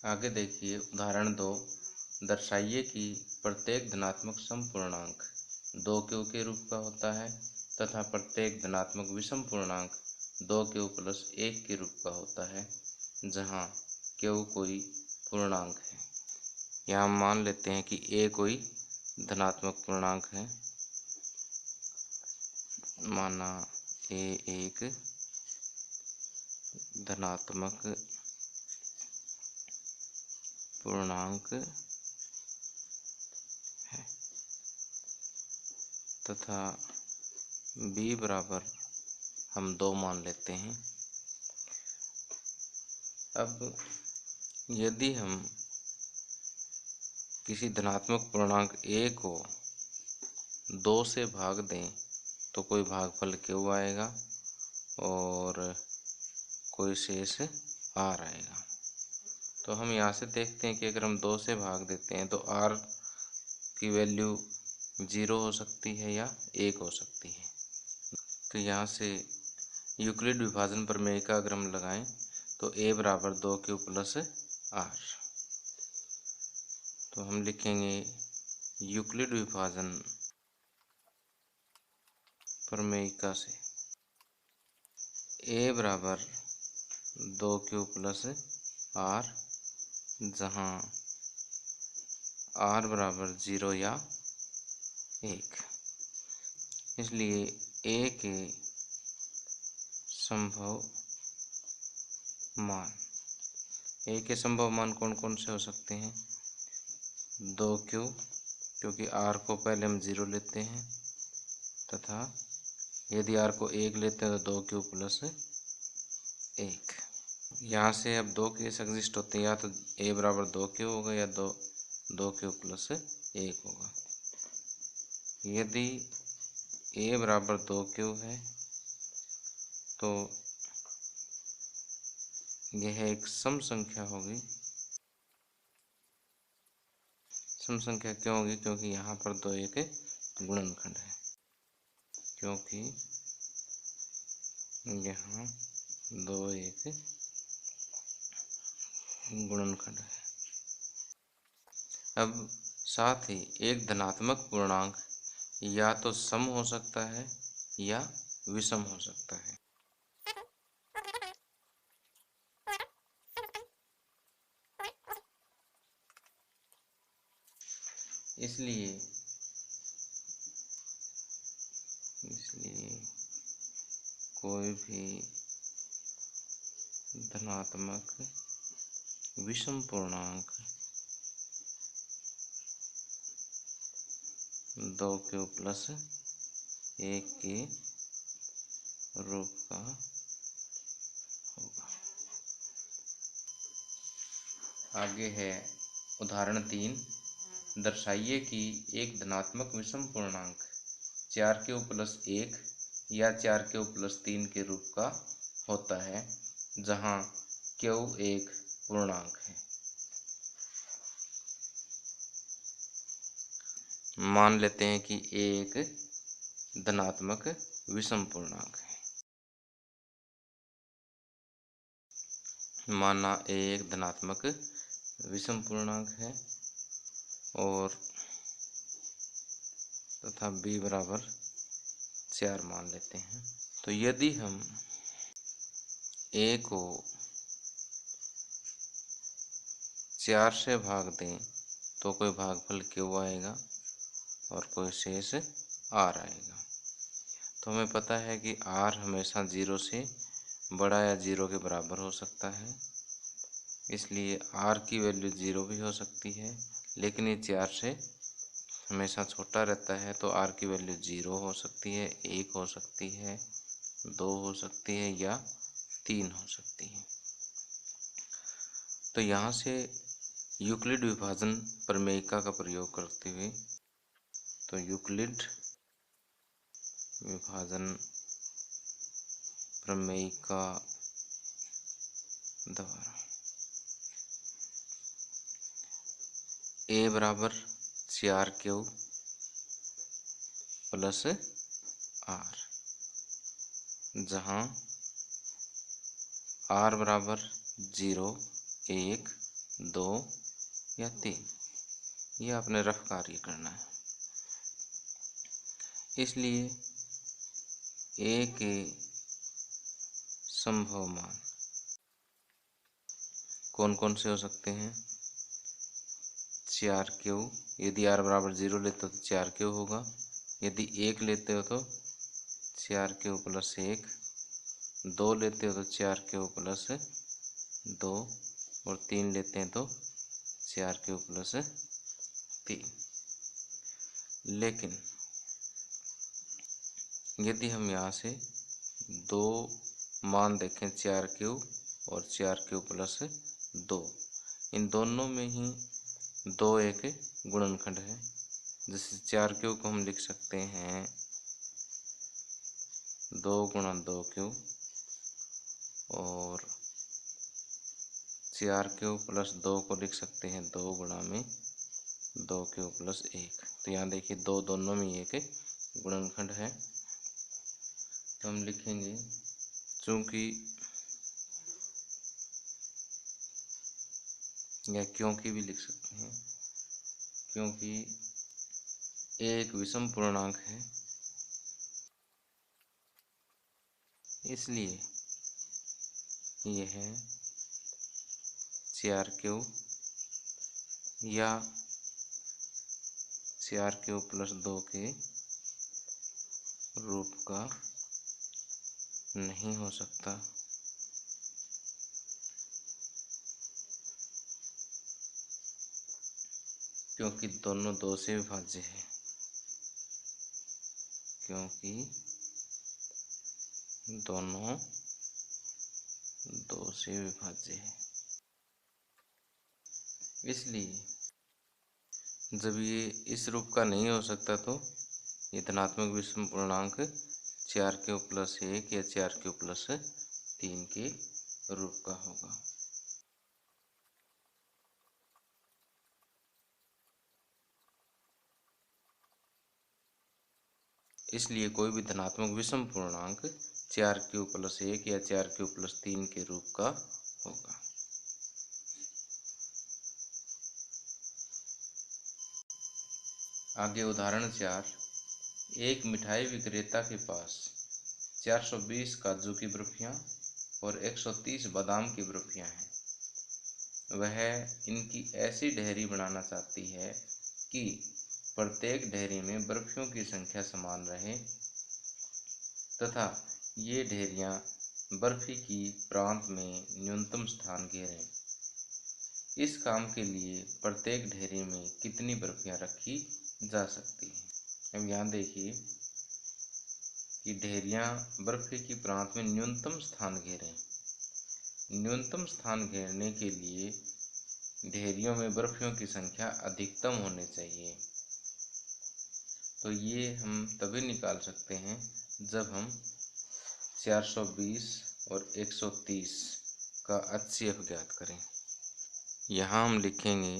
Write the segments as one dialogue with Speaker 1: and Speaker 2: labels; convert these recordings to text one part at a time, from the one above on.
Speaker 1: आगे देखिए उदाहरण 2। दर्शाइए कि प्रत्येक धनात्मक समपूर्णांक 2q के रूप का होता है तथा प्रत्येक धनात्मक विषम पूर्णांक 2q प्लस 1 के रूप का होता है, जहाँ q कोई पूर्णांक है। यहाँ हम मान लेते हैं कि a कोई धनात्मक पूर्णांक है। माना a एक धनात्मक पूर्णांक है तथा b बराबर हम 2 मान लेते हैं। अब यदि हम किसी धनात्मक पूर्णांक a को 2 से भाग दें तो कोई भागफल q आएगा और कोई शेष r आएगा। तो हम यहाँ से देखते हैं कि अगर हम 2 से भाग देते हैं तो r की वैल्यू 0 हो सकती है या 1 हो सकती है। तो यहाँ से यूक्लिड विभाजन प्रमेय का अगर हम लगाएं तो a बराबर 2q प्लस r। तो हम लिखेंगे यूक्लिड विभाजन प्रमेयिका से a बराबर 2q प्लस r, जहाँ r बराबर 0 या 1। इसलिए a के संभव मान कौन कौन से हो सकते हैं? 2q, क्योंकि r को पहले हम 0 लेते हैं, तथा यदि r को 1 लेते हैं तो 2q प्लस 1। यहाँ से अब 2 केस एग्जिस्ट होते हैं, या तो a बराबर 2q होगा या 2q प्लस 1 होगा। यदि a बराबर 2q है तो यह एक सम संख्या होगी। सम संख्या क्यों होगी? क्योंकि यहाँ पर 2 एक गुणनखंड है, क्योंकि यहाँ 2 एक गुणनखंड है। अब साथ ही एक धनात्मक पूर्णांक या तो सम हो सकता है या विषम हो सकता है। इसलिए कोई भी धनात्मक विषम पूर्णांक 2q प्लस 1 के रूप का होगा। आगे है उदाहरण 3। दर्शाइए कि एक धनात्मक विषम पूर्णांक 4q प्लस 1 या 4q प्लस 3 के रूप का होता है, जहाँ q एक पूर्णांक है। मान लेते हैं कि a एक धनात्मक विषम पूर्णांक है। माना a एक धनात्मक विषम पूर्णांक है और तथा b बराबर 4 मान लेते हैं। तो यदि हम a को 4 से भाग दें तो कोई भागफल q आएगा और कोई शेष r आएगा। तो हमें पता है कि r हमेशा 0 से बड़ा या 0 के बराबर हो सकता है, इसलिए r की वैल्यू 0 भी हो सकती है, लेकिन ये 4 से हमेशा छोटा रहता है, तो r की वैल्यू 0 हो सकती है, 1 हो सकती है, 2 हो सकती है या 3 हो सकती है। तो यहाँ से यूक्लिड विभाजन प्रमेयिका का प्रयोग करते हुए, तो यूक्लिड विभाजन प्रमेयिका द्वारा a बराबर 4q प्लस r, जहाँ r बराबर 0, 1, 2 या 3, ये आपने रफ कार्य करना है। इसलिए ए के संभव मान कौन कौन से हो सकते हैं? 4Q, यदि r बराबर 0 लेते हो तो 4Q होगा, यदि 1 लेते हो तो 4Q प्लस 1, 2 लेते हो तो 4Q प्लस 2, और 3 लेते हैं तो 4Q प्लस 3। लेकिन यदि हम यहाँ से दो मान देखें 4Q और 4Q प्लस 2, इन दोनों में ही 2 एक गुणनखंड है। जैसे 4Q को हम लिख सकते हैं 2 गुणा 2Q, और 4Q प्लस 2 को लिख सकते हैं 2 गुणा में 2Q प्लस 1। तो यहाँ देखिए दो दोनों में एक गुणनखंड है। तो हम लिखेंगे, चूंकि या क्योंकि भी लिख सकते हैं, क्योंकि एक विषम पूर्णांक है, इसलिए यह 4Q या 4Q प्लस 2 के रूप का नहीं हो सकता, क्योंकि दोनों 2 से विभाज्य है, क्योंकि दोनों 2 से विभाज्य है। इसलिए जब ये इस रूप का नहीं हो सकता तो ये धनात्मक विषम पूर्णांक 4Q प्लस 1 या 4Q प्लस 3 के रूप का होगा। इसलिए कोई भी धनात्मक विषम पूर्णांक 4Q प्लस 1 या 4Q प्लस 3 के रूप का होगा। आगे उदाहरण 4, एक मिठाई विक्रेता के पास 420 काजू की बर्फियां और 130 बादाम की बर्फियां हैं। वह इनकी ऐसी ढेरी बनाना चाहती है कि प्रत्येक ढेरी में बर्फियों की संख्या समान रहे तथा ये ढेरियां बर्फी की प्रांत में न्यूनतम स्थान घेरें। इस काम के लिए प्रत्येक ढेरी में कितनी बर्फियां रखी जा सकती हैं? अब यहाँ देखिए कि ढेरियां बर्फी की प्रांत में न्यूनतम स्थान घेरें। न्यूनतम स्थान घेरने के लिए ढेरियों में बर्फियों की संख्या अधिकतम होनी चाहिए। तो ये हम तभी निकाल सकते हैं जब हम 420 और 130 का HCF ज्ञात करें। यहाँ हम लिखेंगे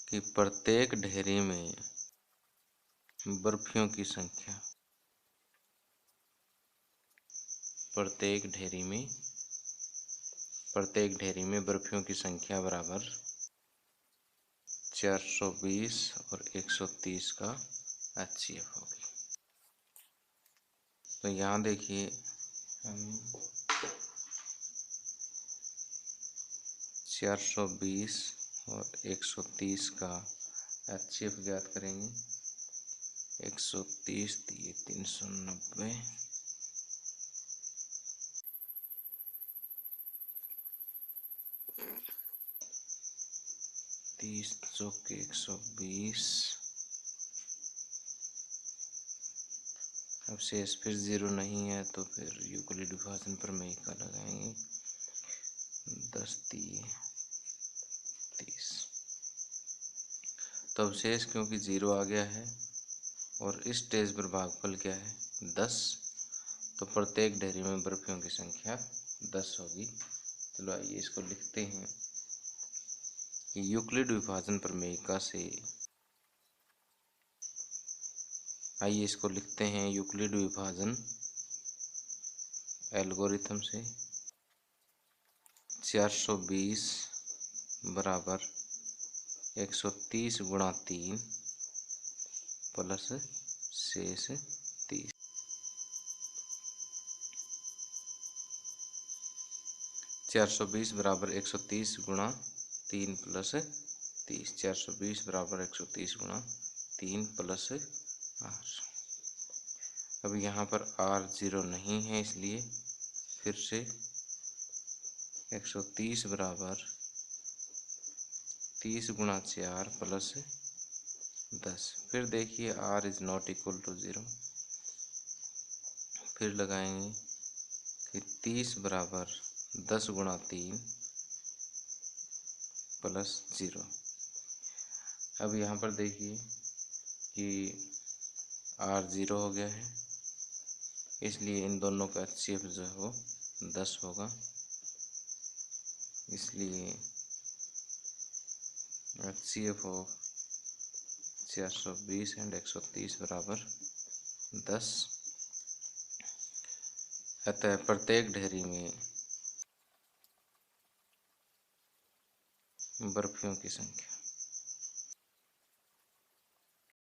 Speaker 1: कि प्रत्येक ढेरी में बर्फियों की संख्या, प्रत्येक ढेरी में बर्फियों की संख्या बराबर 420 और 130 का HCF होगी। तो यहाँ देखिए हम 420 और 130 का HCF ज्ञात करेंगे। 130 दिए 390, 30 चौके 120, अब शेष फिर 0 नहीं है तो फिर यूक्लिड विभाजन प्रमेय का लगाएंगे। 10 दिए 30, तो अब शेष क्योंकि 0 आ गया है और इस स्टेज पर भागफल क्या है 10, तो प्रत्येक ढेरी में बर्फियों की संख्या 10 होगी। चलो आइए इसको लिखते हैं कि यूक्लिड विभाजन प्रमेयिका से, आइए इसको लिखते हैं यूक्लिड विभाजन एल्गोरिथम से 420 बराबर 130 गुणा 3 प्लस शेष 30। 420 बराबर 130 गुणा 3 प्लस 30। 420 बराबर 130 गुणा 3 प्लस आर। अब यहाँ पर आर 0 नहीं है, इसलिए फिर से 130 बराबर 30 गुणा 4 प्लस 10। फिर देखिए R is not equal to 0। फिर लगाएंगे कि 30 बराबर 10 गुणा 3 प्लस 0। अब यहाँ पर देखिए कि आर 0 हो गया है, इसलिए इन दोनों का HCF जो है वो 10 होगा। इसलिए HCF ऑफ 420 एंड 130 बराबर 10। अतः प्रत्येक ढेरी में बर्फियों की संख्या